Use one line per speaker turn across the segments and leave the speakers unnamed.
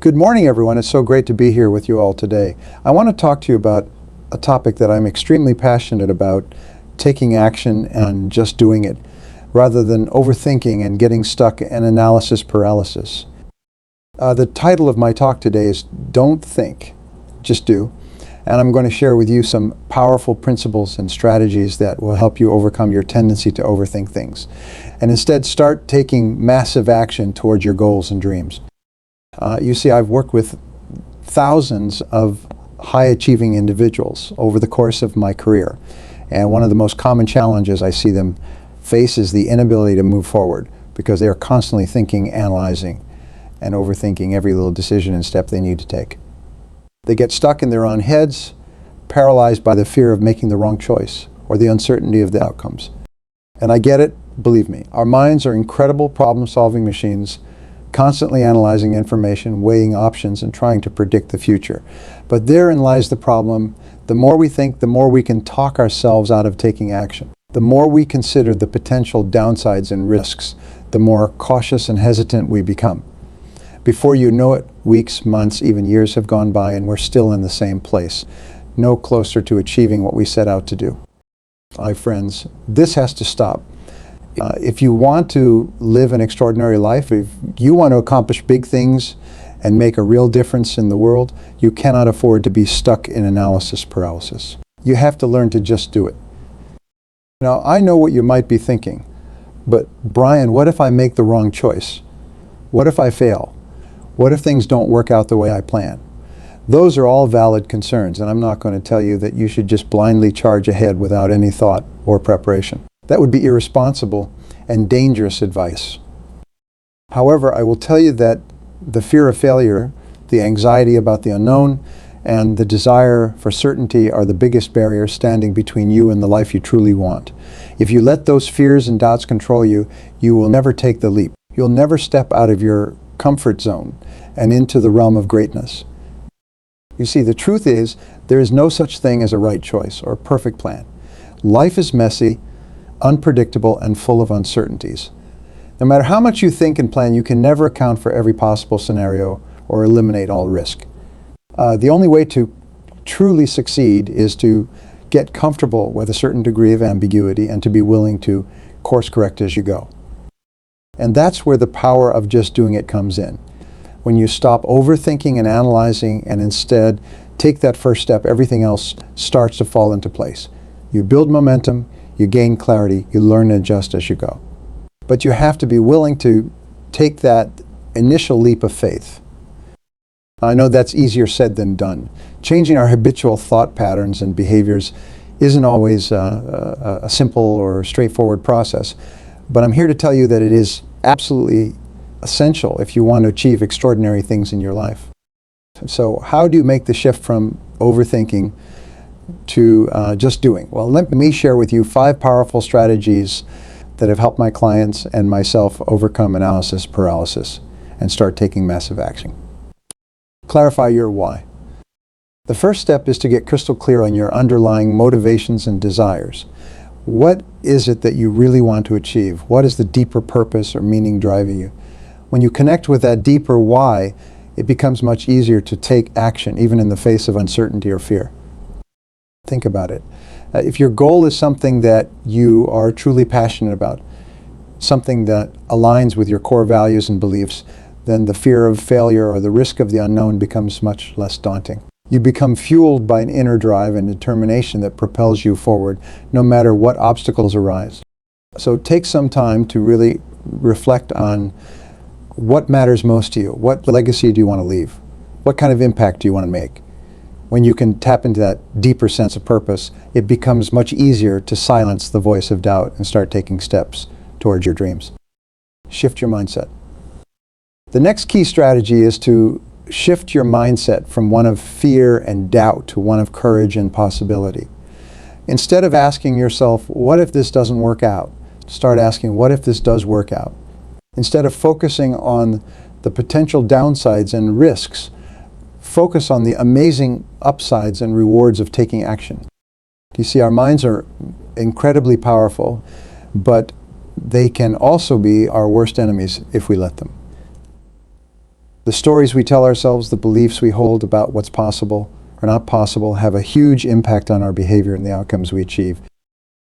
Good morning, everyone. It's so great to be here with you all today. I want to talk to you about a topic that I'm extremely passionate about, taking action and just doing it, rather than overthinking and getting stuck in analysis paralysis. The title of my talk today is Don't Think, Just Do. And I'm going to share with you some powerful principles and strategies that will help you overcome your tendency to overthink things. And instead start taking massive action towards your goals and dreams. You see, I've worked with thousands of high-achieving individuals over the course of my career. And one of the most common challenges I see them face is the inability to move forward because they are constantly thinking, analyzing, and overthinking every little decision and step they need to take. They get stuck in their own heads, paralyzed by the fear of making the wrong choice or the uncertainty of the outcomes. And I get it, believe me. Our minds are incredible problem-solving machines, constantly analyzing information, weighing options, and trying to predict the future. But therein lies the problem. The more we think, the more we can talk ourselves out of taking action. The more we consider the potential downsides and risks, the more cautious and hesitant we become. Before you know it, weeks, months, even years have gone by and we're still in the same place, no closer to achieving what we set out to do. My friends, this has to stop. If you want to live an extraordinary life, if you want to accomplish big things and make a real difference in the world, you cannot afford to be stuck in analysis paralysis. You have to learn to just do it. Now, I know what you might be thinking, but Brian, what if I make the wrong choice? What if I fail? What if things don't work out the way I plan? Those are all valid concerns, and I'm not going to tell you that you should just blindly charge ahead without any thought or preparation. That would be irresponsible and dangerous advice. However, I will tell you that the fear of failure, the anxiety about the unknown, and the desire for certainty are the biggest barriers standing between you and the life you truly want. If you let those fears and doubts control you, you will never take the leap. You'll never step out of your comfort zone and into the realm of greatness. You see, the truth is, there is no such thing as a right choice or a perfect plan. Life is messy, unpredictable, and full of uncertainties. No matter how much you think and plan, you can never account for every possible scenario or eliminate all risk. The only way to truly succeed is to get comfortable with a certain degree of ambiguity and to be willing to course correct as you go. And that's where the power of just doing it comes in. When you stop overthinking and analyzing and instead take that first step, everything else starts to fall into place. You build momentum, you gain clarity, you learn and adjust as you go. But you have to be willing to take that initial leap of faith. I know that's easier said than done. Changing our habitual thought patterns and behaviors isn't always a simple or straightforward process. But I'm here to tell you that it is absolutely essential if you want to achieve extraordinary things in your life. So how do you make the shift from overthinking to just doing? Well, let me share with you 5 powerful strategies that have helped my clients and myself overcome analysis paralysis and start taking massive action. Clarify your why. The first step is to get crystal clear on your underlying motivations and desires. What is it that you really want to achieve? What is the deeper purpose or meaning driving you? When you connect with that deeper why, it becomes much easier to take action, even in the face of uncertainty or fear. Think about it. If your goal is something that you are truly passionate about, something that aligns with your core values and beliefs, then the fear of failure or the risk of the unknown becomes much less daunting. You become fueled by an inner drive and determination that propels you forward, no matter what obstacles arise. So take some time to really reflect on what matters most to you. What legacy do you want to leave? What kind of impact do you want to make? When you can tap into that deeper sense of purpose, it becomes much easier to silence the voice of doubt and start taking steps towards your dreams. Shift your mindset. The next key strategy is to shift your mindset from one of fear and doubt to one of courage and possibility. Instead of asking yourself, what if this doesn't work out? Start asking, what if this does work out? Instead of focusing on the potential downsides and risks, focus on the amazing upsides and rewards of taking action. You see, our minds are incredibly powerful, but they can also be our worst enemies if we let them. The stories we tell ourselves, the beliefs we hold about what's possible or not possible, have a huge impact on our behavior and the outcomes we achieve.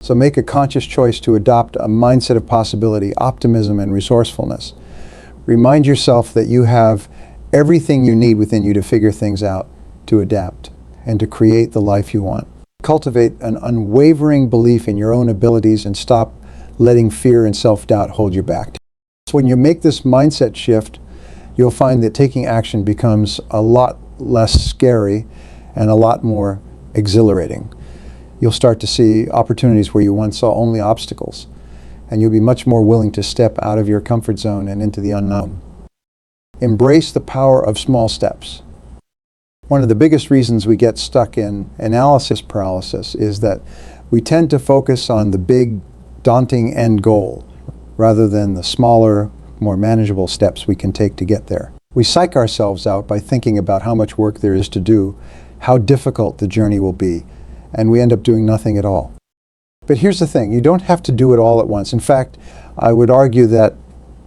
So make a conscious choice to adopt a mindset of possibility, optimism, and resourcefulness. Remind yourself that you have everything you need within you to figure things out, to adapt, and to create the life you want. Cultivate an unwavering belief in your own abilities and stop letting fear and self-doubt hold you back. So when you make this mindset shift, you'll find that taking action becomes a lot less scary and a lot more exhilarating. You'll start to see opportunities where you once saw only obstacles, and you'll be much more willing to step out of your comfort zone and into the unknown. Embrace the power of small steps. One of the biggest reasons we get stuck in analysis paralysis is that we tend to focus on the big, daunting end goal rather than the smaller, more manageable steps we can take to get there. We psych ourselves out by thinking about how much work there is to do, how difficult the journey will be, and we end up doing nothing at all. But here's the thing, you don't have to do it all at once. In fact, I would argue that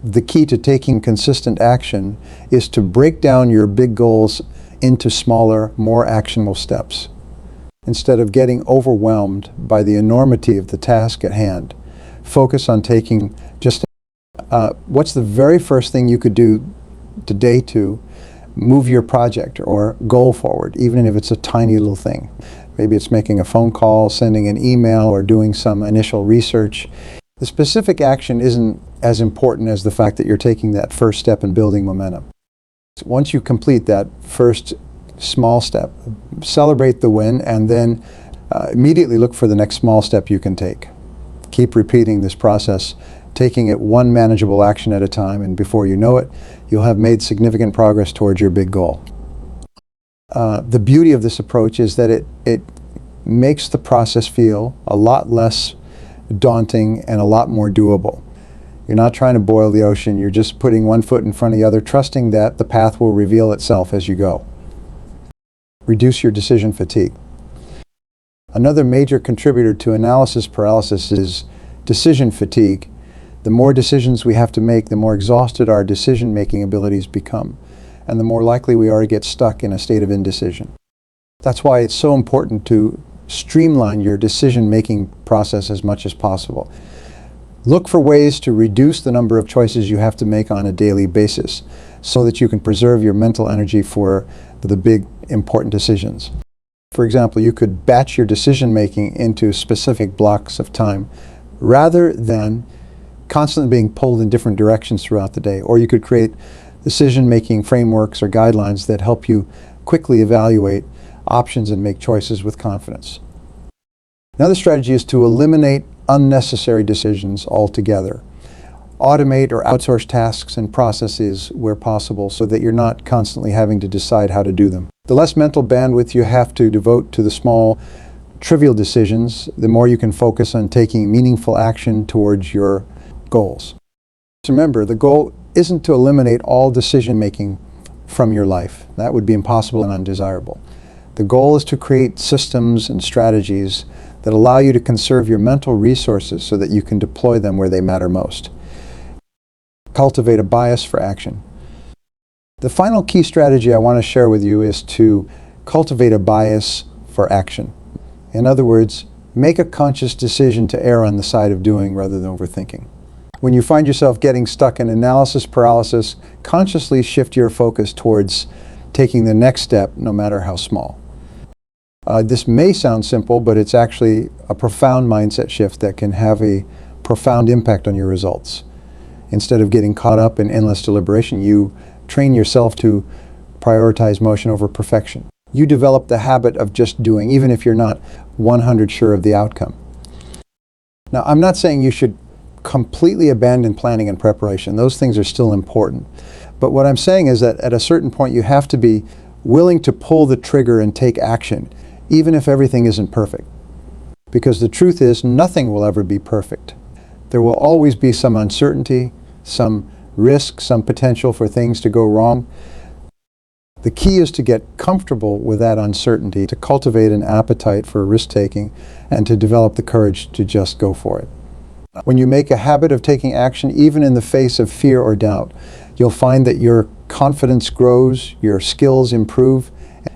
the key to taking consistent action is to break down your big goals into smaller, more actionable steps. Instead of getting overwhelmed by the enormity of the task at hand, focus on taking just what's the very first thing you could do today to move your project or goal forward, even if it's a tiny little thing. Maybe it's making a phone call, sending an email, or doing some initial research. The specific action isn't as important as the fact that you're taking that first step in building momentum. Once you complete that first small step, celebrate the win, and then immediately look for the next small step you can take. Keep repeating this process, taking it one manageable action at a time, and before you know it, you'll have made significant progress towards your big goal. The beauty of this approach is that it makes the process feel a lot less daunting and a lot more doable. You're not trying to boil the ocean, you're just putting one foot in front of the other, trusting that the path will reveal itself as you go. Reduce your decision fatigue. Another major contributor to analysis paralysis is decision fatigue. The more decisions we have to make, the more exhausted our decision-making abilities become, and the more likely we are to get stuck in a state of indecision. That's why it's so important to streamline your decision-making process as much as possible. Look for ways to reduce the number of choices you have to make on a daily basis so that you can preserve your mental energy for the big, important decisions. For example, you could batch your decision-making into specific blocks of time rather than constantly being pulled in different directions throughout the day. Or you could create decision-making frameworks or guidelines that help you quickly evaluate options and make choices with confidence. Another strategy is to eliminate unnecessary decisions altogether. Automate or outsource tasks and processes where possible so that you're not constantly having to decide how to do them. The less mental bandwidth you have to devote to the small, trivial decisions, the more you can focus on taking meaningful action towards your goals. Remember, the goal isn't to eliminate all decision-making from your life. That would be impossible and undesirable. The goal is to create systems and strategies that allow you to conserve your mental resources so that you can deploy them where they matter most. Cultivate a bias for action. The final key strategy I want to share with you is to cultivate a bias for action. In other words, make a conscious decision to err on the side of doing rather than overthinking. When you find yourself getting stuck in analysis paralysis, consciously shift your focus towards taking the next step, no matter how small. This may sound simple, but it's actually a profound mindset shift that can have a profound impact on your results. Instead of getting caught up in endless deliberation, you train yourself to prioritize motion over perfection. You develop the habit of just doing, even if you're not 100% sure of the outcome. Now, I'm not saying you should completely abandon planning and preparation. Those things are still important. But what I'm saying is that at a certain point, you have to be willing to pull the trigger and take action, even if everything isn't perfect. Because the truth is, nothing will ever be perfect. There will always be some uncertainty, some risk, some potential for things to go wrong. The key is to get comfortable with that uncertainty, to cultivate an appetite for risk-taking, and to develop the courage to just go for it. When you make a habit of taking action, even in the face of fear or doubt, You'll find that your confidence grows, your skills improve,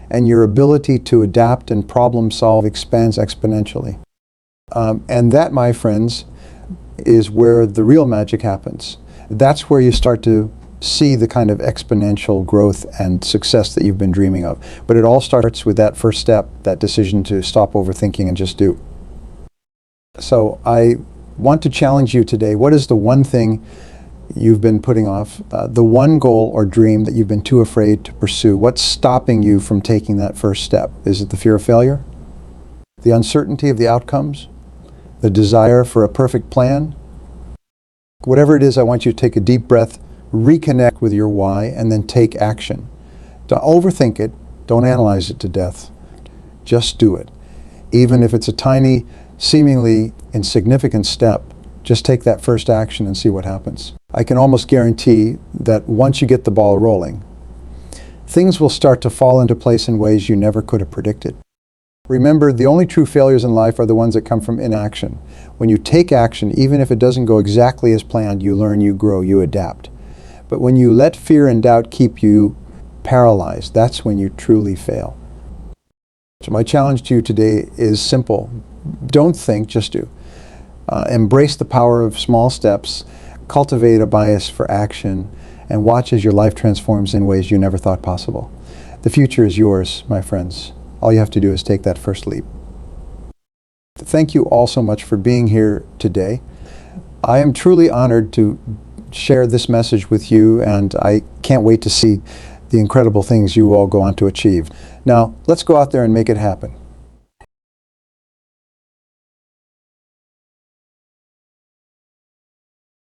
and your ability to adapt and problem solve expands exponentially. And that, my friends, is where the real magic happens. That's where you start to see the kind of exponential growth and success that you've been dreaming of. But it all starts with that first step, that decision to stop overthinking and just do. So I want to challenge you today. What is the one thing you've been putting off? The one goal or dream that you've been too afraid to pursue? What's stopping you from taking that first step? Is it the fear of failure? The uncertainty of the outcomes? The desire for a perfect plan? Whatever it is, I want you to take a deep breath, reconnect with your why, and then take action. Don't overthink it. Don't analyze it to death. Just do it. Even if it's a tiny, seemingly insignificant step, just take that first action and see what happens. I can almost guarantee that once you get the ball rolling, things will start to fall into place in ways you never could have predicted. Remember, the only true failures in life are the ones that come from inaction. When you take action, even if it doesn't go exactly as planned, you learn, you grow, you adapt. But when you let fear and doubt keep you paralyzed, that's when you truly fail. So my challenge to you today is simple. Don't think, just do. Embrace the power of small steps, cultivate a bias for action, and watch as your life transforms in ways you never thought possible. The future is yours, my friends. All you have to do is take that first leap. Thank you all so much for being here today. I am truly honored to share this message with you, and I can't wait to see the incredible things you all go on to achieve. Now, let's go out there and make it happen.